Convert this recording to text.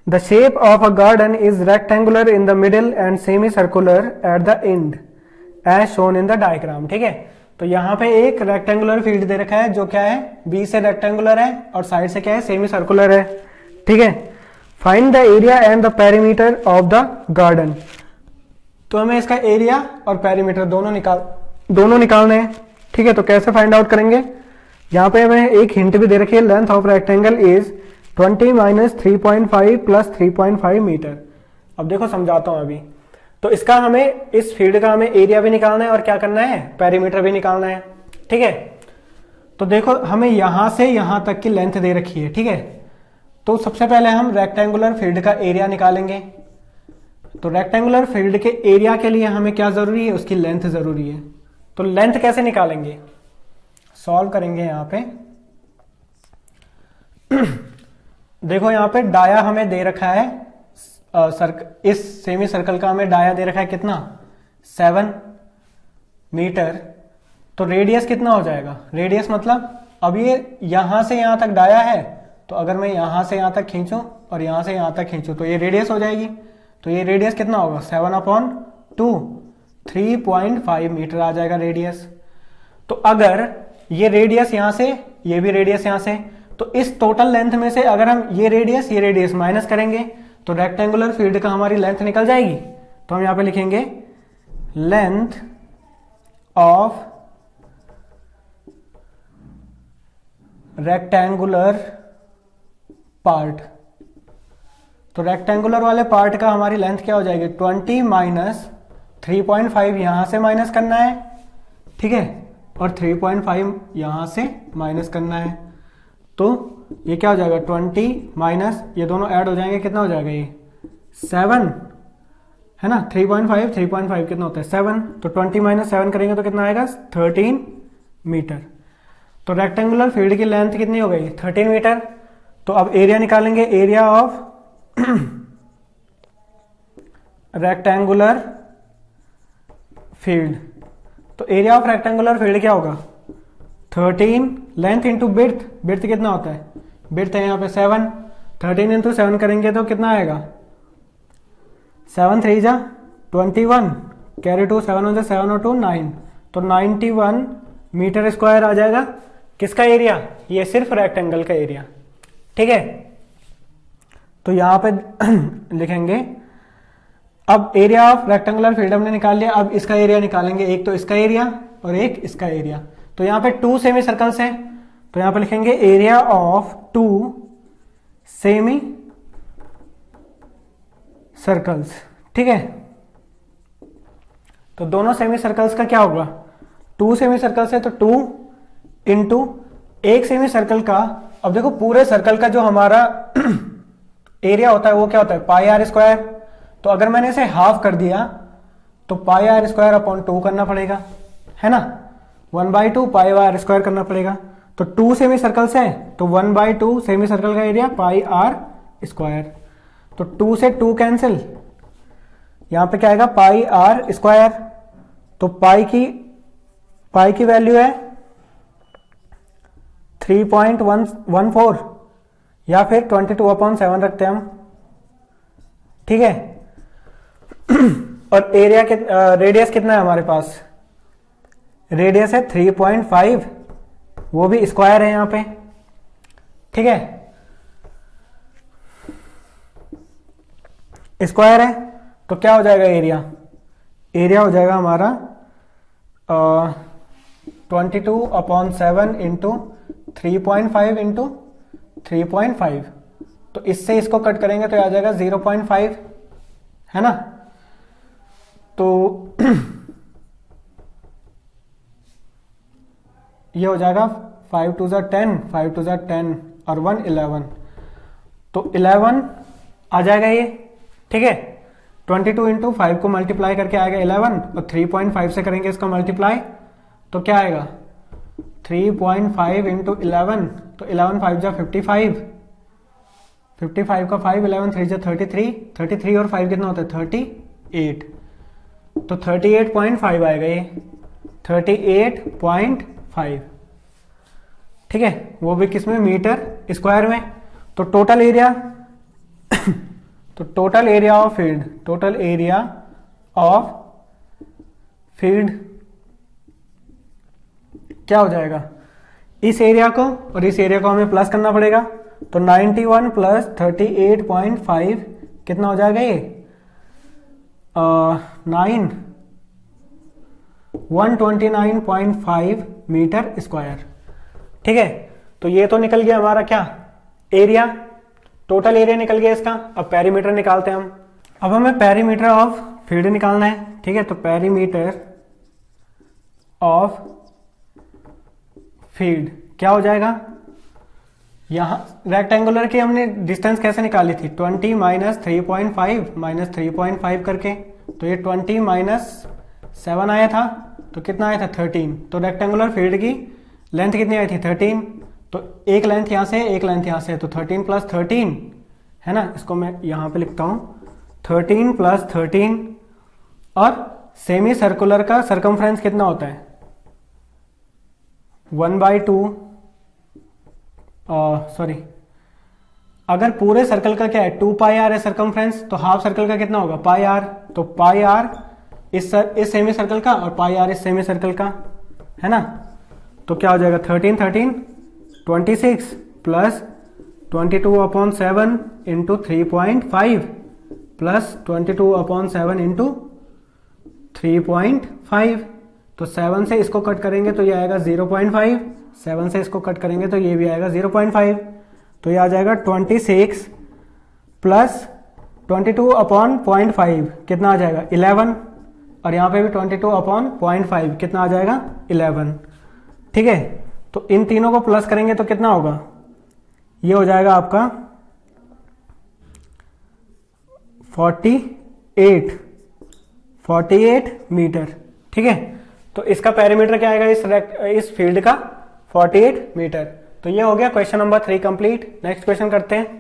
The shape of a garden is rectangular in the middle and semi circular at the end as shown in the diagram. ठीक है, तो यहाँ पे एक rectangular field दे रखा है जो क्या है, बी से रेक्टेंगुलर है और साइड से क्या है, सेमी सर्कुलर है। ठीक है, find the area and the perimeter of the garden. तो हमें इसका एरिया और पेरीमीटर दोनों निकालने हैं। ठीक है, तो कैसे फाइंड आउट करेंगे, यहाँ पे हमें एक हिंट भी दे रखी है, length of rectangle is 20 minus 3.5 plus 3.5 metre. अब देखो समझाता हूं अभी। तो इसका हमें, इस फील्ड का हमें एरिया भी निकालना है और क्या करना है, पेरीमीटर भी निकालना है। ठीक है, तो देखो हमें यहां से यहां तक की लेंथ दे रखी है। ठीक है, तो सबसे पहले हम रेक्टेंगुलर फील्ड का एरिया निकालेंगे। तो रेक्टेंगुलर फील्ड के एरिया के लिए हमें क्या जरूरी है, उसकी लेंथ जरूरी है। तो लेंथ कैसे निकालेंगे, सॉल्व करेंगे यहां पे। देखो यहां पे डाया हमें दे रखा है, इस सेमी सर्कल का हमें डाया दे रखा है कितना, 7 मीटर। तो रेडियस कितना हो जाएगा, रेडियस मतलब अब ये यहां से यहां तक डाया है, तो अगर मैं यहां से यहां तक खींचूं और यहां से यहां तक खींचूं तो ये रेडियस हो जाएगी। तो ये रेडियस कितना होगा, 7/2, 3.5 मीटर आ जाएगा रेडियस। तो अगर ये रेडियस यहां से, ये भी रेडियस यहां से, तो इस टोटल लेंथ में से अगर हम ये रेडियस माइनस करेंगे तो रेक्टेंगुलर फील्ड का हमारी लेंथ निकल जाएगी। तो हम यहां पे लिखेंगे लेंथ ऑफ रेक्टेंगुलर पार्ट। तो रेक्टेंगुलर वाले पार्ट का हमारी लेंथ क्या हो जाएगी, 20 माइनस 3.5 यहां से माइनस करना है। ठीक है, और 3.5 यहां से माइनस करना है। तो ये क्या हो जाएगा, 20 माइनस, ये दोनों ऐड हो जाएंगे, कितना हो जाएगा ये 7 है ना। 3.5 कितना होता है 7, तो 20 माइनस 7 करेंगे तो कितना आएगा 13 मीटर। तो रेक्टेंगुलर फील्ड की लेंथ कितनी हो गई 13 मीटर। तो अब एरिया निकालेंगे, एरिया ऑफ रेक्टेंगुलर फील्ड। तो एरिया ऑफ रेक्टेंगुलर फील्ड क्या होगा, 13 लेंथ इंटू बिड्थ। बिड्थ कितना होता है, बिड्थ है यहाँ पे 7, 13 इंटू 7 करेंगे तो कितना आएगा, 7 3 जा 21, कैरी 2 7 1 7 और 2 9, तो 91 मीटर स्क्वायर आ जाएगा। किसका एरिया, ये सिर्फ रेक्टेंगल का एरिया। ठीक है, तो यहां पे लिखेंगे। अब एरिया ऑफ रेक्टेंगुलर फील्ड हमने निकाल लिया, अब इसका एरिया निकालेंगे, एक तो इसका एरिया और एक इसका एरिया। तो यहां पे 2 सेमी सर्कल्स हैं, तो यहां पे लिखेंगे एरिया ऑफ 2 सेमी सर्कल्स। ठीक है, तो दोनों सेमी सर्कल्स का क्या होगा, 2 सेमी सर्कल्स है तो 2 इंटू एक सेमी सर्कल का। अब देखो पूरे सर्कल का जो हमारा एरिया होता है वो क्या होता है, पाई आर स्क्वायर। तो अगर मैंने इसे हाफ कर दिया तो पाई आर स्क्वायर अपॉन 2 करना पड़ेगा, है ना, 1/2 पाई आर स्क्वायर करना पड़ेगा। तो 2 सेमी सर्कल्स है तो 1/2 सेमी सर्कल का एरिया पाई आर स्क्वायर। तो 2 से 2 कैंसिल, यहां पे क्या आएगा पाई आर स्क्वायर। तो पाई की वैल्यू है 3.14 या फिर 22/7 रखते हैं हम। ठीक है, और एरिया रेडियस कितना है हमारे पास, रेडियस है 3.5, वो भी स्क्वायर है यहां पे। ठीक है, स्क्वायर है तो क्या हो जाएगा एरिया, एरिया हो जाएगा हमारा 22/7 इंटू 3.5 इंटू 3.5। तो इससे इसको कट करेंगे तो आ जाएगा 0.5, है ना। तो ये हो जाएगा 5 2 10, 5 2 10 और 1 11, तो 11 आ जाएगा ये। ठीक है, 22 इंटू 5 को मल्टीप्लाई करके आएगा 11 और 3.5 से करेंगे इसका मल्टीप्लाई तो क्या आएगा 3.5 इंटू 11, तो 11 5 जा 55, 55 का 5, 11 3 जा 33, 33 और 5 कितना होता है 38, तो 38.5 आएगा ये, 38.5। ठीक है, वो भी किसमें, मीटर स्क्वायर में। तो टोटल एरिया तो total area of field, total area of field क्या हो जाएगा, इस एरिया को और इस एरिया को हमें प्लस करना पड़ेगा। तो 91 प्लस 38.5 कितना हो जाएगा ये 129.5 मीटर स्क्वायर। ठीक है, तो ये तो निकल गया हमारा क्या एरिया, टोटल एरिया निकल गया इसका। अब पेरीमीटर निकालते हैं हम। अब हमें पेरीमीटर ऑफ फील्ड निकालना है। ठीक है, तो पेरीमीटर ऑफ फील्ड क्या हो जाएगा, यहां रेक्टेंगुलर की हमने डिस्टेंस कैसे निकाली थी, 20 माइनस 3.5 करके। तो ये 20 माइनस 7 आया था, तो कितना आया था 13। तो रेक्टेंगुलर फील्ड की लेंथ कितनी आई थी 13। तो एक लेंथ यहां से एक लेंथ यहां से, तो 13 प्लस 13 है ना, इसको मैं यहां पे लिखता हूं 13 प्लस 13। और सेमी सर्कुलर का सरकमफ्रेंस कितना होता है 1/2, सॉरी अगर पूरे सर्कल का क्या है 2 पाई आर है सरकमफ्रेंस, तो हाफ सर्कल का कितना होगा पाई आर। तो पाई आर इस सेमी सर्कल का और पाई आर इस सेमी सर्कल का, है ना। तो क्या हो जाएगा 13 13 26 प्लस 22/7 इंटू 3.5 प्लस 22/7 इंटू 3.5। तो 7 से इसको कट करेंगे तो ये आएगा 0.5, 7 से इसको कट करेंगे तो ये भी आएगा 0.5। तो ये आ जाएगा 26 प्लस 22/0.5 कितना आ जाएगा 11, और यहां पे भी 22/0.5 कितना आ जाएगा 11। ठीक है, तो इन तीनों को प्लस करेंगे तो कितना होगा, ये हो जाएगा आपका 48 मीटर। ठीक है, तो इसका पेरीमीटर क्या आएगा इस फील्ड का 48 मीटर। तो ये हो गया question number 3 complete. Next question करते हैं।